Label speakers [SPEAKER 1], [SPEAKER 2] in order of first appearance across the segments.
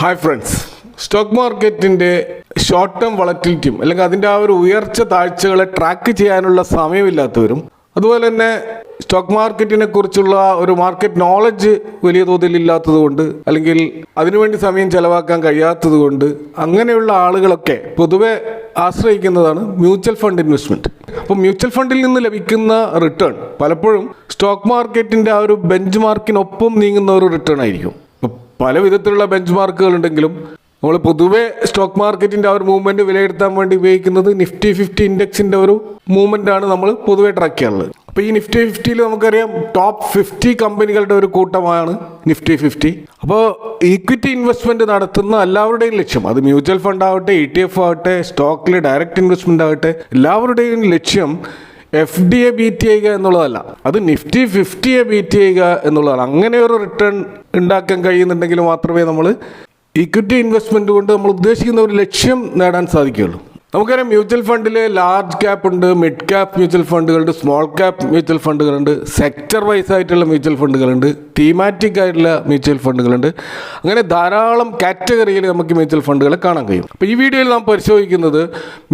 [SPEAKER 1] Hi friends, stock മാർക്കറ്റിൻ്റെ short term വളറ്റിലിറ്റിയും അല്ലെങ്കിൽ അതിൻ്റെ ആ ഒരു ഉയർച്ച താഴ്ചകളെ ട്രാക്ക് ചെയ്യാനുള്ള സമയമില്ലാത്തവരും അതുപോലെ തന്നെ സ്റ്റോക്ക് മാർക്കറ്റിനെ കുറിച്ചുള്ള ഒരു മാർക്കറ്റ് നോളജ് വലിയ തോതിൽ ഇല്ലാത്തതുകൊണ്ട് അല്ലെങ്കിൽ അതിനുവേണ്ടി സമയം ചെലവാക്കാൻ കഴിയാത്തത് കൊണ്ട് അങ്ങനെയുള്ള ആളുകളൊക്കെ പൊതുവെ ആശ്രയിക്കുന്നതാണ് മ്യൂച്വൽ ഫണ്ട് ഇൻവെസ്റ്റ്മെൻറ്റ്. അപ്പോൾ മ്യൂച്വൽ ഫണ്ടിൽ നിന്ന് ലഭിക്കുന്ന റിട്ടേൺ പലപ്പോഴും സ്റ്റോക്ക് മാർക്കറ്റിൻ്റെ ആ ഒരു ബെഞ്ച് മാർക്കിനൊപ്പം നീങ്ങുന്ന ഒരു റിട്ടേൺ ആയിരിക്കും. പല വിധത്തിലുള്ള ബെഞ്ച് മാർക്കുകൾ ഉണ്ടെങ്കിലും നമ്മൾ പൊതുവെ സ്റ്റോക്ക് മാർക്കറ്റിൻ്റെ ആ ഒരു മൂവ്മെൻറ്റ് വിലയിരുത്താൻ വേണ്ടി ഉപയോഗിക്കുന്നത് നിഫ്റ്റി 50 ഇൻഡെക്സിൻ്റെ ഒരു മൂവ്മെൻ്റ് ആണ് നമ്മൾ പൊതുവെ ട്രാക്ക് ചെയ്യാറുള്ളത്. അപ്പോൾ ഈ നിഫ്റ്റി 50യിൽ നമുക്കറിയാം ടോപ്പ് 50 കമ്പനികളുടെ ഒരു കൂട്ടമാണ് നിഫ്റ്റി 50. അപ്പോൾ ഈക്വിറ്റി ഇൻവെസ്റ്റ്മെൻറ്റ് നടത്തുന്ന എല്ലാവരുടെയും ലക്ഷ്യം, അത് മ്യൂച്വൽ ഫണ്ട് ആവട്ടെ, ETF ആവട്ടെ, സ്റ്റോക്കിൽ ഡയറക്റ്റ് ഇൻവെസ്റ്റ്മെൻ്റ് ആവട്ടെ, എല്ലാവരുടെയും ലക്ഷ്യം FDയെ ബീറ്റ് ചെയ്യുക എന്നുള്ളതല്ല, അത് നിഫ്റ്റി 50യെ ബീറ്റ് ചെയ്യുക എന്നുള്ളതാണ്. അങ്ങനെ ഒരു റിട്ടേൺ ഉണ്ടാക്കാൻ കഴിയുന്നുണ്ടെങ്കിൽ മാത്രമേ നമ്മൾ ഇക്വിറ്റി ഇൻവെസ്റ്റ്മെൻറ്റ് കൊണ്ട് നമ്മൾ ഉദ്ദേശിക്കുന്ന ഒരു ലക്ഷ്യം നേടാൻ സാധിക്കുകയുള്ളൂ. നമുക്കറിയാം മ്യൂച്വൽ ഫണ്ടിൽ ലാർജ് ക്യാപ്പ് ഉണ്ട്, മിഡ് ക്യാപ്പ് മ്യൂച്വൽ ഫണ്ടുകളുണ്ട്, സ്മോൾ ക്യാപ്പ് മ്യൂച്വൽ ഫണ്ടുകളുണ്ട്, സെക്ടർ വൈസ് ആയിട്ടുള്ള മ്യൂച്വൽ ഫണ്ടുകളുണ്ട്, തീമാറ്റിക് ആയിട്ടുള്ള മ്യൂച്വൽ ഫണ്ടുകളുണ്ട്. അങ്ങനെ ധാരാളം കാറ്റഗറിയിൽ നമുക്ക് മ്യൂച്വൽ ഫണ്ടുകളെ കാണാൻ കഴിയും. അപ്പോൾ ഈ വീഡിയോയിൽ നാം പരിശോധിക്കുന്നത്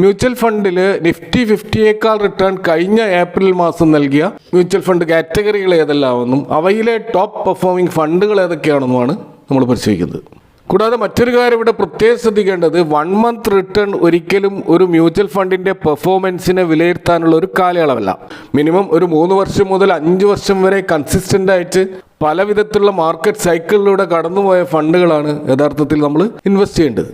[SPEAKER 1] മ്യൂച്വൽ ഫണ്ടിൽ നിഫ്റ്റി 50യേക്കാൾ റിട്ടേൺ കഴിഞ്ഞ ഏപ്രിൽ മാസം നൽകിയ മ്യൂച്വൽ ഫണ്ട് കാറ്റഗറികൾ ഏതെല്ലാമെന്നും അവയിലെ ടോപ്പ് പെർഫോമിംഗ് ഫണ്ടുകൾ ഏതൊക്കെയാണെന്നുമാണ് നമ്മൾ പരിശോധിക്കുന്നത്. കൂടാതെ മറ്റൊരു കാര്യം ഇവിടെ പ്രത്യേകം ശ്രദ്ധിക്കേണ്ടത് 1 മന്ത് റിട്ടേൺ ഒരിക്കലും ഒരു മ്യൂച്വൽ ഫണ്ടിൻ്റെ പെർഫോമൻസിനെ വിലയിരുത്താനുള്ള ഒരു കാലയളവല്ല. മിനിമം ഒരു 3 വർഷം മുതൽ 5 വർഷം വരെ കൺസിസ്റ്റൻ്റ് ആയിട്ട് പല വിധത്തിലുള്ള മാർക്കറ്റ് സൈക്കിളിലൂടെ കടന്നുപോയ ഫണ്ടുകളാണ് യഥാർത്ഥത്തിൽ നമ്മൾ ഇൻവെസ്റ്റ് ചെയ്യേണ്ടത്.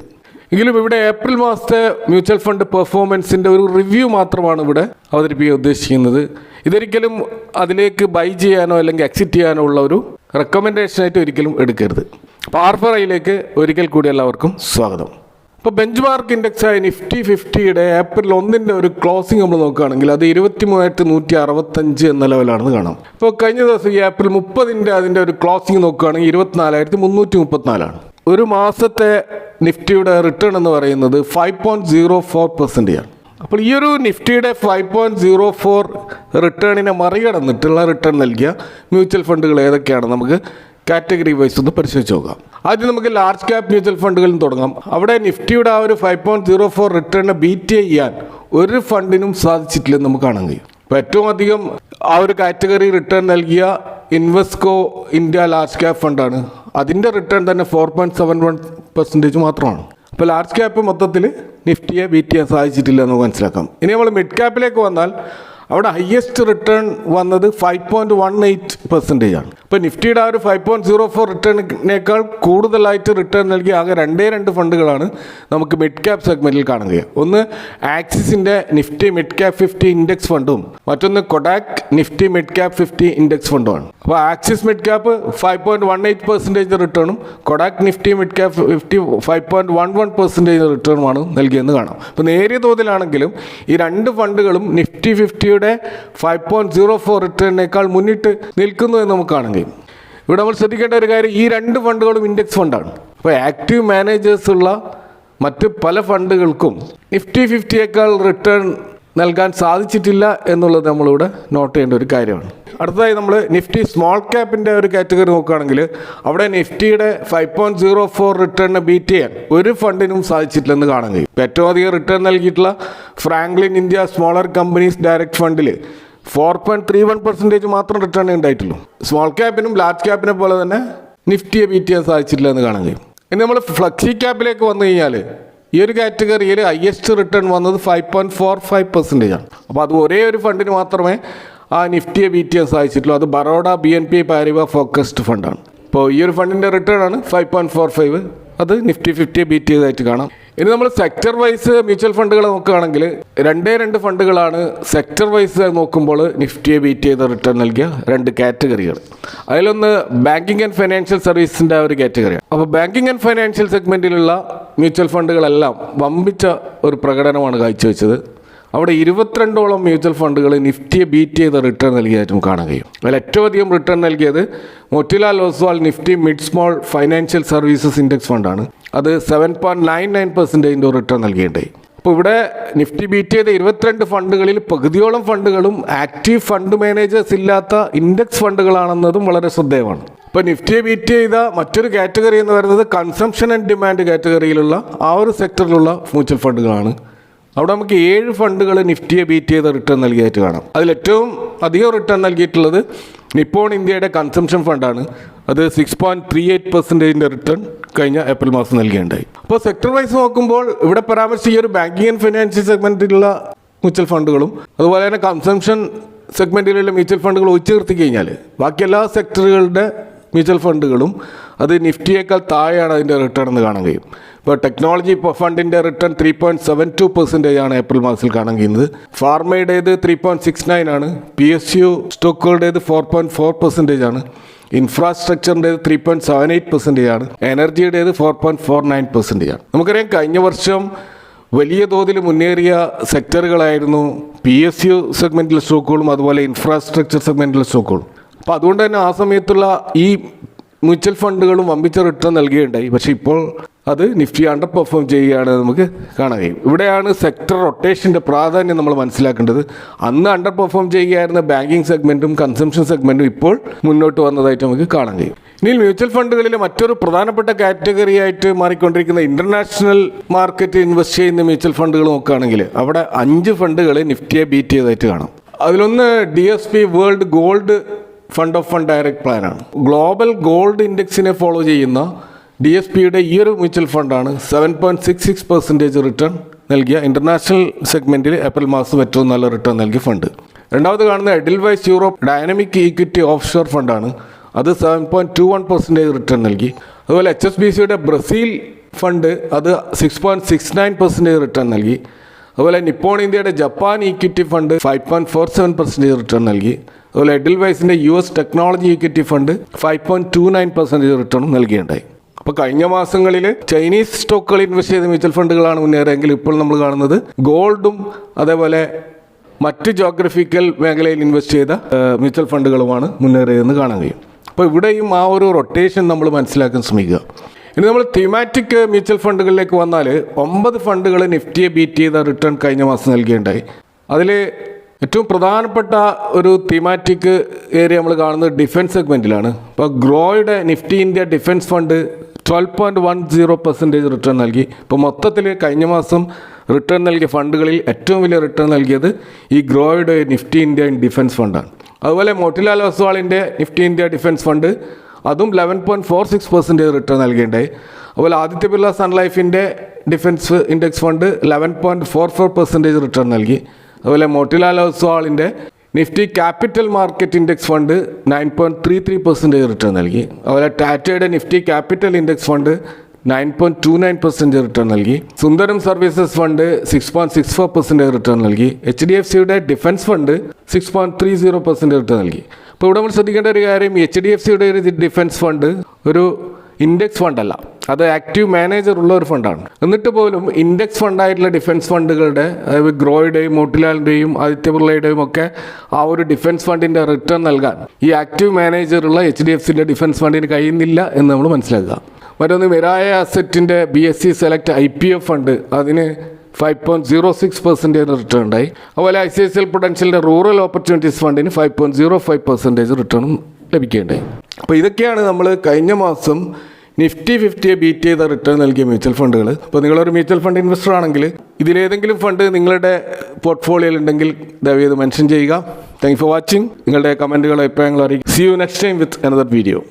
[SPEAKER 1] എങ്കിലും ഇവിടെ ഏപ്രിൽ മാസത്തെ മ്യൂച്വൽ ഫണ്ട് പെർഫോമൻസിൻ്റെ ഒരു റിവ്യൂ മാത്രമാണ് ഇവിടെ അവതരിപ്പിക്കാൻ ഉദ്ദേശിക്കുന്നത്. ഇതൊരിക്കലും അതിലേക്ക് ബൈ ചെയ്യാനോ അല്ലെങ്കിൽ എക്സിറ്റ് ചെയ്യാനോ ഉള്ള ഒരു റെക്കമെൻഡേഷനായിട്ട് ഒരിക്കലും എടുക്കരുത്. അപ്പോൾ R4Iലേക്ക് ഒരിക്കൽ കൂടി എല്ലാവർക്കും സ്വാഗതം. ഇപ്പോൾ ബെഞ്ച് മാർക്ക് ഇൻഡെക്സായ നിഫ്റ്റി 50യുടെ ഏപ്രിൽ 1 ഒരു ക്ലോസിംഗ് നമ്മൾ നോക്കുകയാണെങ്കിൽ അത് 23,165 എന്ന ലെവലാണെന്ന് കാണാം. ഇപ്പോൾ കഴിഞ്ഞ ദിവസം ഈ ഏപ്രിൽ 30 അതിൻ്റെ ഒരു ക്ലോസിംഗ് നോക്കുകയാണെങ്കിൽ 24,334 ഒരു മാസത്തെ നിഫ്റ്റിയുടെ റിട്ടേൺ എന്ന് പറയുന്നത് 5.04% ആണ്. അപ്പോൾ ഈ ഒരു നിഫ്റ്റിയുടെ 5.04 റിട്ടേണിനെ മറികടന്നിട്ടുള്ള റിട്ടേൺ നൽകിയ മ്യൂച്വൽ ഫണ്ടുകൾ ഏതൊക്കെയാണ് നമുക്ക് കാറ്റഗറി വൈസ് ഒന്ന് പരിശോധിച്ച് നോക്കാം. ആദ്യം നമുക്ക് ലാർജ് ക്യാപ്പ് മ്യൂച്വൽ ഫണ്ടുകളിൽ നിന്ന് തുടങ്ങാം. അവിടെ നിഫ്റ്റിയുടെ ആ ഒരു 5.04 റിട്ടേണിനെ ബീറ്റ് ചെയ്യാൻ ഒരു ഫണ്ടിനും സാധിച്ചിട്ടില്ലെന്ന് നമുക്ക് കാണാൻ കഴിയും. അപ്പോൾ ഏറ്റവും അധികം ആ ഒരു കാറ്റഗറി റിട്ടേൺ നൽകിയ ഇൻവെസ്കോ ഇന്ത്യ ലാർജ് ക്യാപ്പ് ഫണ്ടാണ്. അതിൻ്റെ റിട്ടേൺ തന്നെ 4.71% മാത്രമാണ്. അപ്പോൾ ലാർജ് ക്യാപ്പ് മൊത്തത്തിൽ നിഫ്റ്റിയെ ബീറ്റ് ചെയ്യാൻ സാധിച്ചിട്ടില്ല എന്ന് മനസ്സിലാക്കാം. ഇനി നമ്മൾ മിഡ് ക്യാപ്പിലേക്ക് വന്നാൽ അവിടെ ഹയസ്റ്റ് റിട്ടേൺ വന്നത് 5.18% ആണ്. ഇപ്പോൾ നിഫ്റ്റിയുടെ ആ ഒരു 5.04 റിട്ടേണിനേക്കാൾ കൂടുതലായിട്ട് റിട്ടേൺ നൽകിയ ആകെ 2 ഫണ്ടുകളാണ് നമുക്ക് മിഡ് ക്യാപ്പ് സെഗ്മെൻറ്റിൽ കാണാൻ കഴിയുക. ഒന്ന് ആക്സിസിൻ്റെ നിഫ്റ്റി മിഡ് ക്യാപ്പ് 50 ഇൻഡെക്സ് ഫണ്ടും മറ്റൊന്ന് Kotak Nifty mid cap 50 index ഫണ്ടുമാണ്. അപ്പോൾ ആക്സിസ് മിഡ് ക്യാപ്പ് 5.18% റിട്ടേണും കൊഡാക് നിഫ്റ്റി മിഡ് ക്യാപ്പ് 50 5.11% റിട്ടേണുമാണ് നൽകിയെന്ന് കാണാം. അപ്പോൾ നേരിയ തോതിലാണെങ്കിലും ഈ 2 ഫണ്ടുകളും നിഫ്റ്റി 50യുടെ 5.04 റിട്ടേണിനേക്കാൾ മുന്നിട്ട് നിൽക്കുന്നു എന്ന് നമുക്ക് കാണാൻ കഴിയും. ഇവിടെ നമ്മൾ ശ്രദ്ധിക്കേണ്ട ഒരു കാര്യം, ഈ 2 ഫണ്ടുകളും ഇൻഡെക്സ് ഫണ്ടാണ്. അപ്പോൾ ആക്റ്റീവ് മാനേജേഴ്സ് ഉള്ള മറ്റ് പല ഫണ്ടുകൾക്കും നിഫ്റ്റി 50യേക്കാൾ റിട്ടേൺ നൽകാൻ സാധിച്ചിട്ടില്ല എന്നുള്ളത് നമ്മളിവിടെ നോട്ട് ചെയ്യേണ്ട ഒരു കാര്യമാണ്. അടുത്തതായി നമ്മൾ നിഫ്റ്റി സ്മോൾ ക്യാപ്പിൻ്റെ ഒരു കാറ്റഗറി നോക്കുകയാണെങ്കിൽ അവിടെ നിഫ്റ്റിയുടെ 5.04 റിട്ടേണിനെ ബീറ്റ് ചെയ്യാൻ ഒരു ഫണ്ടിനും സാധിച്ചിട്ടില്ലെന്ന് കാണാൻ കഴിയും. ഏറ്റവും അധികം റിട്ടേൺ നൽകിയിട്ടുള്ള Franklin India smaller companies direct ഫണ്ടിൽ 4.31% മാത്രം റിട്ടേൺ ഉണ്ടായിട്ടുള്ളൂ. സ്മോൾ ക്യാപ്പിനും ലാർജ് ക്യാപ്പിനെ പോലെ തന്നെ നിഫ്റ്റിയെ ബീറ്റ് ചെയ്യാൻ സാധിച്ചിട്ടില്ല എന്ന് കാണാൻ കഴിയും. ഇനി നമ്മൾ ഫ്ലക്സി ക്യാപ്പിലേക്ക് വന്നു കഴിഞ്ഞാൽ ഈ ഒരു കാറ്റഗറിയിൽ ഹയസ്റ്റ് റിട്ടേൺ വന്നത് 5.45% ആണ്. അപ്പോൾ അത് ഒരേ ഒരു ഫണ്ടിന് മാത്രമേ ആ നിഫ്റ്റിയെ ബീറ്റ് ചെയ്യാൻ സാധിച്ചിട്ടുള്ളൂ. അത് ബറോഡ BNP പാരിബ ഫോക്കസ്ഡ് ഫണ്ടാണ്. ഇപ്പോൾ ഈ ഒരു ഫണ്ടിൻ്റെ റിട്ടേൺ ആണ് 5.45. അത് നിഫ്റ്റി 50യെ ബീറ്റ് ചെയ്തതായിട്ട് കാണാം. ഇനി നമ്മൾ സെക്ടർ വൈസ് മ്യൂച്വൽ ഫണ്ടുകൾ നോക്കുകയാണെങ്കിൽ 2 ഫണ്ടുകളാണ് സെക്ടർ വൈസ് നോക്കുമ്പോൾ നിഫ്റ്റിയെ ബീറ്റ് ചെയ്ത റിട്ടേൺ നൽകിയ 2 കാറ്റഗറികൾ. അതിലൊന്ന് ബാങ്കിങ് ആൻഡ് ഫൈനാൻഷ്യൽ സർവീസിൻ്റെ ഒരു കാറ്റഗറിയാണ്. അപ്പോൾ ബാങ്കിങ് ആൻഡ് ഫൈനാൻഷ്യൽ സെഗ്മെൻറ്റിലുള്ള മ്യൂച്വൽ ഫണ്ടുകളെല്ലാം വമ്പിച്ച ഒരു പ്രകടനമാണ് കാഴ്ചവെച്ചത്. അവിടെ 22ഓളം മ്യൂച്വൽ ഫണ്ടുകൾ നിഫ്റ്റിയെ ബീറ്റ് ചെയ്ത റിട്ടേൺ നൽകിയതായിട്ട് നമുക്ക് കാണാൻ കഴിയും. അതിൽ ഏറ്റവും അധികം റിട്ടേൺ നൽകിയത് Motilal Oswal Nifty mid small financial services index ഫണ്ടാണ്. അത് 7.99% റിട്ടേൺ നൽകിയിട്ടുണ്ടായി. അപ്പോൾ ഇവിടെ നിഫ്റ്റി ബീറ്റ് ചെയ്ത 22 ഫണ്ടുകളിൽ പകുതിയോളം ഫണ്ടുകളും ആക്റ്റീവ് ഫണ്ട് മാനേജേഴ്സ് ഇല്ലാത്ത ഇൻഡെക്സ് ഫണ്ടുകളാണെന്നതും വളരെ ശ്രദ്ധേയമാണ്. ഇപ്പോൾ നിഫ്റ്റിയെ ബീറ്റ് ചെയ്ത മറ്റൊരു കാറ്റഗറി എന്ന് പറയുന്നത് കൺസംഷൻ ആൻഡ് ഡിമാൻഡ് കാറ്റഗറിയിലുള്ള ആ ഒരു സെക്ടറിലുള്ള മ്യൂച്വൽ ഫണ്ടുകളാണ്. അവിടെ നമുക്ക് 7 ഫണ്ടുകൾ നിഫ്റ്റിയെ ബീറ്റ് ചെയ്ത റിട്ടേൺ നൽകിയായിട്ട് കാണാം. അതിലേറ്റവും അധികം റിട്ടേൺ നൽകിയിട്ടുള്ളത് നിപ്പോൺ ഇന്ത്യയുടെ കൺസംഷൻ ഫണ്ടാണ്. അത് 6.38% റിട്ടേൺ കഴിഞ്ഞ ഏപ്രിൽ മാസം നൽകിയുണ്ടായി. അപ്പോൾ സെക്ടർ വൈസ് നോക്കുമ്പോൾ ഇവിടെ പരാമർശിച്ച ഈ ഒരു ബാങ്കിങ് ആൻഡ് ഫിനാൻഷ്യൽ സെഗ്മെൻറ്റിലുള്ള മ്യൂച്വൽ ഫണ്ടുകളും അതുപോലെ തന്നെ കൺസംഷൻ സെഗ്മെൻറ്റിലുള്ള മ്യൂച്വൽ ഫണ്ടുകൾ ഒഴിച്ചു നിർത്തി കഴിഞ്ഞാൽ ബാക്കി എല്ലാ സെക്ടറുകളുടെ മ്യൂച്വൽ ഫണ്ടുകളും അത് നിഫ്റ്റിയേക്കാൾ താഴെയാണ് അതിൻ്റെ റിട്ടേൺ എന്ന് കാണാൻ കഴിയും. ഇപ്പോൾ ടെക്നോളജി ഫണ്ടിൻ്റെ റിട്ടേൺ 3.72% ആണ് ഏപ്രിൽ മാസത്തിൽ കാണാൻ കഴിയുന്നത്. ഫാർമയുടേത് 3.69 ആണ്. PSU സ്റ്റോക്കുകളുടേത് 4.4% ആണ്. ഇൻഫ്രാസ്ട്രക്ചറിൻ്റേത് 3.78% ആണ്. എനർജിയുടേത് 4.49% ആണ്. നമുക്കറിയാം കഴിഞ്ഞ വർഷം വലിയ തോതിൽ മുന്നേറിയ സെക്ടറുകളായിരുന്നു PSU സെഗ്മെൻറ്റിലെ സ്റ്റോക്കുകളും അതുപോലെ ഇൻഫ്രാസ്ട്രക്ചർ സെഗ്മെൻറ്റിലെ സ്റ്റോക്കുകളും. അപ്പോൾ അതുകൊണ്ട് തന്നെ ആ സമയത്തുള്ള ഈ മ്യൂച്വൽ ഫണ്ടുകളും വമ്പിച്ച റിട്ടേൺ നൽകുകയുണ്ടായി. പക്ഷേ ഇപ്പോൾ അത് നിഫ്റ്റി അണ്ടർ പെർഫോം ചെയ്യുകയാണ് നമുക്ക് കാണാൻ കഴിയും. ഇവിടെയാണ് സെക്ടർ റൊട്ടേഷൻ്റെ പ്രാധാന്യം നമ്മൾ മനസ്സിലാക്കേണ്ടത്. അന്ന് അണ്ടർ പെർഫോം ചെയ്യുകയായിരുന്ന ബാങ്കിങ് സെഗ്മെൻറ്റും കൺസംഷൻ സെഗ്മെൻറ്റും ഇപ്പോൾ മുന്നോട്ട് വന്നതായിട്ട് നമുക്ക് കാണാൻ കഴിയും. ഇനി മ്യൂച്വൽ ഫണ്ടുകളിലെ മറ്റൊരു പ്രധാനപ്പെട്ട കാറ്റഗറി ആയിട്ട് മാറിക്കൊണ്ടിരിക്കുന്ന ഇൻ്റർനാഷണൽ മാർക്കറ്റ് ഇൻവെസ്റ്റ് ചെയ്യുന്ന മ്യൂച്വൽ ഫണ്ടുകൾ നോക്കുകയാണെങ്കിൽ അവിടെ 5 ഫണ്ടുകൾ നിഫ്റ്റിയെ ബീറ്റ് ചെയ്തതായിട്ട് കാണാം. അതിലൊന്ന് DSP world gold fund of fund direct പ്ലാനാണ്. ഗ്ലോബൽ ഗോൾഡ് ഇൻഡെക്സിനെ ഫോളോ ചെയ്യുന്ന DSPയുടെ ഈ ഒരു മ്യൂച്വൽ ഫണ്ടാണ് 7.66% റിട്ടേൺ നൽകിയ ഇൻ്റർനാഷണൽ സെഗ്മെൻറ്റിൽ ഏപ്രിൽ മാസം ഏറ്റവും നല്ല റിട്ടേൺ നൽകിയ ഫണ്ട്. രണ്ടാമത് കാണുന്ന Edelweiss Europe dynamic equity offshore ഫണ്ടാണ്. അത് 7.21% റിട്ടേൺ നൽകി. അതുപോലെ HSBCയുടെ ബ്രസീൽ ഫണ്ട് അത് 6.69% റിട്ടേൺ നൽകി. അതുപോലെ നിപ്പോൺ ഇന്ത്യയുടെ ജപ്പാൻ ഈക്വിറ്റി ഫണ്ട് 5.47% റിട്ടേൺ നൽകി. അതുപോലെ എഡിൽവൈസിൻ്റെ US technology equity fund 5.29% return നൽകിയിട്ടുണ്ടായി. അപ്പോൾ കഴിഞ്ഞ മാസങ്ങളിൽ ചൈനീസ് സ്റ്റോക്കുകൾ ഇൻവെസ്റ്റ് ചെയ്ത മ്യൂച്വൽ ഫണ്ടുകളാണ് മുന്നേറിയെങ്കിൽ ഇപ്പോൾ നമ്മൾ കാണുന്നത് ഗോൾഡും അതേപോലെ മറ്റ് ജോഗ്രഫിക്കൽ മേഖലയിൽ ഇൻവെസ്റ്റ് ചെയ്ത മ്യൂച്വൽ ഫണ്ടുകളുമാണ് മുന്നേറിയതെന്ന് കാണാൻ കഴിയും. അപ്പോൾ ഇവിടെയും ആ ഒരു റൊട്ടേഷൻ നമ്മൾ മനസ്സിലാക്കാൻ ശ്രമിക്കുക. ഇനി നമ്മൾ തീമാറ്റിക് മ്യൂച്വൽ ഫണ്ടുകളിലേക്ക് വന്നാൽ 9 ഫണ്ടുകൾ നിഫ്റ്റിയെ ബീറ്റ് ചെയ്ത റിട്ടേൺ കഴിഞ്ഞ മാസം നൽകിയിട്ടുണ്ടായി. അതിൽ ഏറ്റവും പ്രധാനപ്പെട്ട ഒരു തീമാറ്റിക് ഏരിയ നമ്മൾ കാണുന്നത് ഡിഫൻസ് സെഗ്മെൻറ്റിലാണ്. ഇപ്പോൾ ഗ്രോയുടെ Nifty India defence fund 12.10% return നൽകി. ഇപ്പോൾ മൊത്തത്തിൽ കഴിഞ്ഞ മാസം റിട്ടേൺ നൽകിയ ഫണ്ടുകളിൽ ഏറ്റവും വലിയ റിട്ടേൺ നൽകിയത് ഈ ഗ്രോയുടെ നിഫ്റ്റി ഇന്ത്യ ഡിഫൻസ് ഫണ്ടാണ്. അതുപോലെ മോട്ടിലാൽ ഒസ്വാളിൻ്റെ നിഫ്റ്റി ഇന്ത്യ ഡിഫൻസ് ഫണ്ട് അതും 11.46% റിട്ടേൺ നൽകിയിട്ടുണ്ടായി. അതുപോലെ ആദിത്യ ബിർള സൺ ലൈഫിൻ്റെ ഡിഫൻസ് ഇൻഡെക്സ് ഫണ്ട് 11.44% റിട്ടേൺ നൽകി. അതുപോലെ മോട്ടിലാൽ ഒസ്വാളിൻ്റെ Nifty capital market index fund 9.33% return നൽകി. അതുപോലെ ടാറ്റയുടെ Nifty capital index fund 9.29% return നൽകി. സുന്ദരം സർവീസസ് ഫണ്ട് 6.64% റിട്ടേൺ നൽകി. HDFCയുടെ ഡിഫൻസ് ഫണ്ട് 6.30% റിട്ടേൺ നൽകി. അപ്പോൾ ഇവിടെ നമ്മൾ ശ്രദ്ധിക്കേണ്ട ഒരു കാര്യം, HDFCയുടെ ഒരു ഡിഫൻസ് ഫണ്ട് ഒരു ഇൻഡെക്സ് ഫണ്ടല്ല, അത് ആക്റ്റീവ് മാനേജർ ഉള്ള ഒരു ഫണ്ടാണ്. എന്നിട്ട് പോലും ഇൻഡെക്സ് ഫണ്ടായിട്ടുള്ള ഡിഫൻസ് ഫണ്ടുകളുടെ അതായത് ഗ്രോയുടെയും മോട്ടിലാലിൻ്റെയും ആദിത്യ ബിർളയുടെയും ഒക്കെ ആ ഒരു ഡിഫൻസ് ഫണ്ടിൻ്റെ റിട്ടേൺ നൽകാൻ ഈ ആക്റ്റീവ് മാനേജറുള്ള HDFCയുടെ ഡിഫൻസ് ഫണ്ടിന് കഴിയുന്നില്ല എന്ന് നമ്മൾ മനസ്സിലാക്കുക. മറ്റൊന്ന് മിറായ അസറ്റിൻ്റെ BSE സെലക്ട് IPF ഫണ്ട് അതിന് 5.06% റിട്ടേൺ ഉണ്ടായി. അതുപോലെ ICICI പ്രൊഡൻഷ്യലിൻ്റെ റൂറൽ ഓപ്പർച്യൂണിറ്റീസ് ഫണ്ടിന് 5.05% റിട്ടേണും ലഭിക്കുകയുണ്ടായി. അപ്പോൾ ഇതൊക്കെയാണ് നമ്മൾ കഴിഞ്ഞ മാസം നിഫ്റ്റി 50യെ ബീറ്റ് ചെയ്ത റിട്ടേൺ നൽകിയ മ്യൂച്വൽ ഫണ്ടുകൾ. അപ്പോൾ നിങ്ങളൊരു മ്യൂച്വൽ ഫണ്ട് ഇൻവെസ്റ്റർ ആണെങ്കിൽ ഇതിലേതെങ്കിലും ഫണ്ട് നിങ്ങളുടെ പോർട്ട്ഫോളിയോയിൽ ഉണ്ടെങ്കിൽ ദയവേത് മെൻഷൻ ചെയ്യുക. Thank you for watching. നിങ്ങളുടെ കമൻറ്റുകളും അഭിപ്രായങ്ങളും അറിയിക്കും. See you next time with another video.